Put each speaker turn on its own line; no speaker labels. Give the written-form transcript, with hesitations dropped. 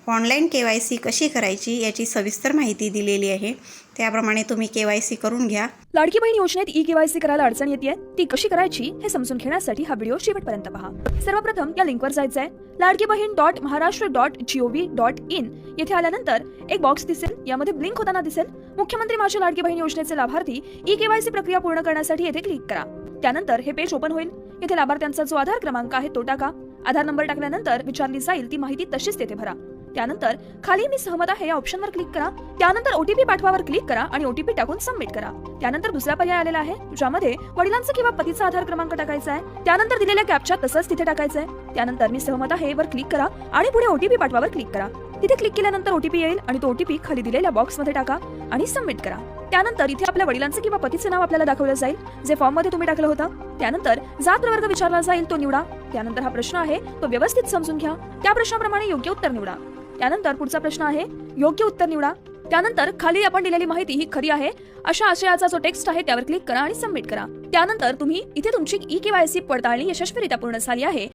Online KYC कशी करायची याची सविस्तर माहिती दिलेली आहे. त्याप्रमाणे तुम्ही KYC करून घ्या.
लाडकी बहीण योजनेत ई-केवायसी करायला अडचण येते, ती कशी करायची हे समजून घेण्यासाठी हा व्हिडिओ शेवटपर्यंत पहा. सर्वप्रथम या लिंकवर जायचं आहे, ladkibaheen.maharashtra.gov.in. येथे आल्यानंतर एक बॉक्स दिसेल, यामध्ये ब्लिंक होताना दिसेल मुख्यमंत्री माझ्या लाडकी बहीण योजनेचे लाभार्थी ई-केवायसी प्रक्रिया पूर्ण करण्यासाठी येथे क्लिक करा. त्यानंतर हे पेज ओपन होईल. येथे लाभार्थ्यांचा जो आधार क्रमांक आहे तो टाका. आधार नंबर टाकल्यानंतर विचारली जाईल ती माहिती तशीच तेथे भरा. त्यानंतर खाली मी सहमत आहे या ऑप्शनवर क्लिक करा. त्यानंतर OTP पाठवावर क्लिक करा आणि OTP टाकून सबमिट करा. त्यानंतर दुसरा पर्याय आलेला आहे, ज्यामध्ये वडिलांचा किंवा पतीचा आधार क्रमांक टाकायचा आहे. त्यानंतर दिलेल्या कॅप्चा तसंच तिथे टाकायचं आहे. त्यानंतर मी सहमत आहे वर क्लिक करा आणि पुढे OTP पाठवावर क्लिक करा. तिथे क्लिक केल्यानंतर OTP येईल आणि तो OTP खाली दिलेल्या बॉक्समध्ये टाका आणि सबमिट करा. त्यानंतर इथे आपल्या वडिलांचे किंवा पतीचे नाव आपल्याला दाखवलं जाईल, जे फॉर्म मध्ये तुम्ही टाकलं होतं. त्यानंतर जात प्रवर्ग विचारला जाईल, तो निवडा. त्यानंतर हा प्रश्न आहे तो व्यवस्थित समजून घ्या. त्या प्रश्नाप्रमाणे योग्य उत्तर निवडा. त्यानंतर पुढचा प्रश्न आहे, योग्य उत्तर निवडा. त्यानंतर खाली आपण दिलेली माहिती ही खरी आहे अशा आशयाचा जो टेक्स्ट आहे त्यावर क्लिक करा आणि सबमिट करा. त्यानंतर तुम्ही इथे तुमची ई-केवायसी पडताळणी यशस्वीरित्या पूर्ण झाली आहे